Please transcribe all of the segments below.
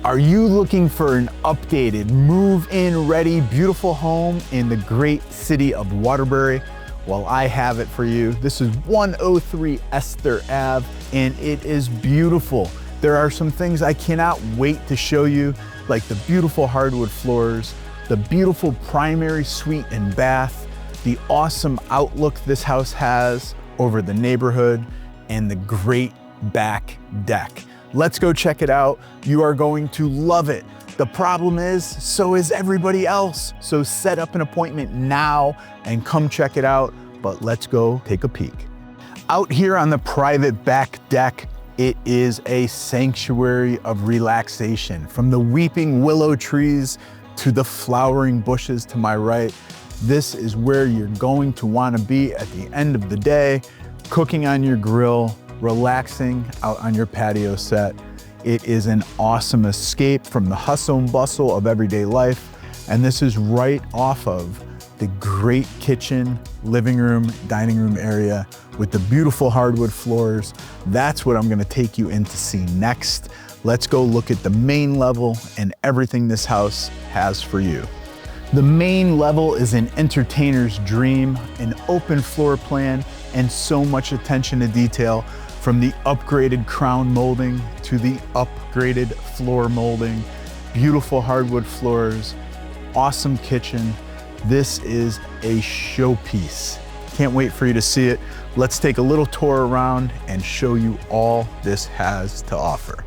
Are you looking for an updated, move-in ready, beautiful home in the great city of Waterbury? Well, I have it for you. This is 103 Esther Ave, and it is beautiful. There are some things I cannot wait to show you, like the beautiful hardwood floors, the beautiful primary suite and bath, the awesome outlook this house has over the neighborhood, and the great back deck. Let's go check it out. You are going to love it. The problem is, so is everybody else. So set up an appointment now and come check it out, but let's go take a peek. Out here on the private back deck, it is a sanctuary of relaxation. From the weeping willow trees to the flowering bushes to my right, this is where you're going to want to be at the end of the day, cooking on your grill, relaxing out on your patio set. It is an awesome escape from the hustle and bustle of everyday life. And this is right off of the great kitchen, living room, dining room area with the beautiful hardwood floors. That's what I'm gonna take you in to see next. Let's go look at the main level and everything this house has for you. The main level is an entertainer's dream, an open floor plan, and so much attention to detail. From the upgraded crown molding to the upgraded floor molding, beautiful hardwood floors, awesome kitchen. This is a showpiece. Can't wait for you to see it. Let's take a little tour around and show you all this has to offer.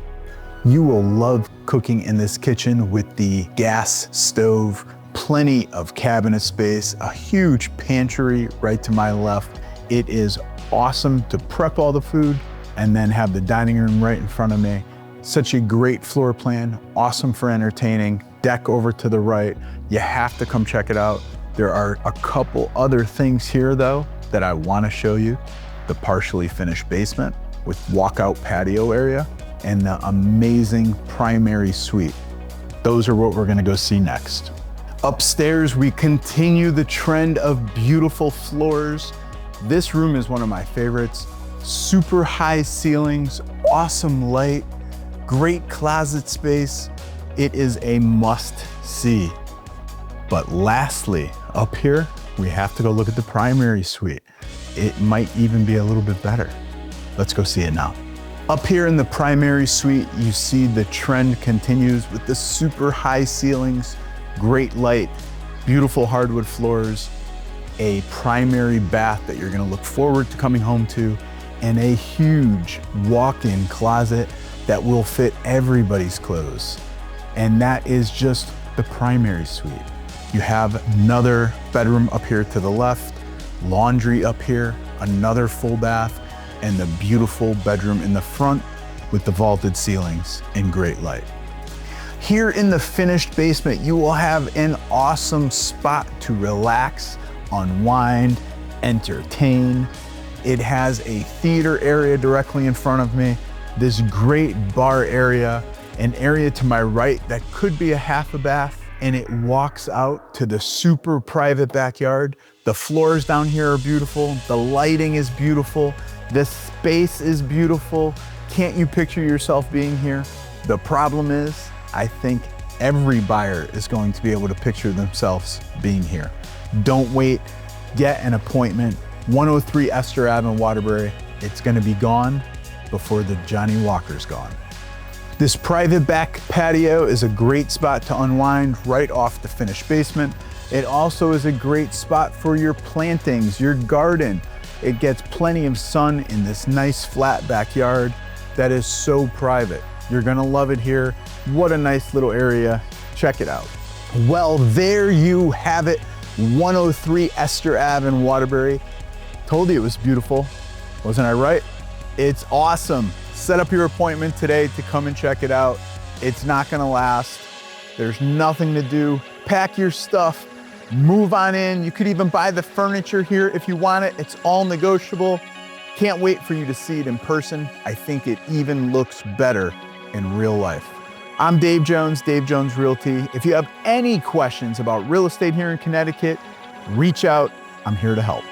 You will love cooking in this kitchen with the gas stove, plenty of cabinet space, a huge pantry right to my left. It is awesome to prep all the food and then have the dining room right in front of me. Such a great floor plan, awesome for entertaining, deck over to the right. You have to come check it out. There are a couple other things here though that I wanna show you. The partially finished basement with walkout patio area and the amazing primary suite. Those are what we're gonna go see next. Upstairs, we continue the trend of beautiful floors. This room is one of my favorites. Super high ceilings, awesome light, great closet space. It is a must see. But lastly, up here, we have to go look at the primary suite. It might even be a little bit better. Let's go see it now. Up here in the primary suite, you see the trend continues with the super high ceilings, great light, beautiful hardwood floors, a primary bath that you're gonna look forward to coming home to, and a huge walk-in closet that will fit everybody's clothes. And that is just the primary suite. You have another bedroom up here to the left, laundry up here, another full bath, and the beautiful bedroom in the front with the vaulted ceilings and great light. Here in the finished basement, you will have an awesome spot to relax, unwind, entertain. It has a theater area directly in front of me, this great bar area, an area to my right that could be a half a bath, and it walks out to the super private backyard. The floors down here are beautiful, the lighting is beautiful, the space is beautiful. Can't you picture yourself being here? The problem is, I think every buyer is going to be able to picture themselves being here. Don't wait, get an appointment. 103 Esther Ave in Waterbury. It's gonna be gone before the Johnny Walker's gone. This private back patio is a great spot to unwind right off the finished basement. It also is a great spot for your plantings, your garden. It gets plenty of sun in this nice flat backyard that is so private. You're gonna love it here. What a nice little area. Check it out. Well, there you have it. 103 Esther Ave in Waterbury. Told you it was beautiful. Wasn't I right? It's awesome. Set up your appointment today to come and check it out. It's not gonna last. There's nothing to do. Pack your stuff, move on in. You could even buy the furniture here if you want it. It's all negotiable. Can't wait for you to see it in person. I think it even looks better in real life. I'm Dave Jones, Dave Jones Realty. If you have any questions about real estate here in Connecticut, reach out. I'm here to help.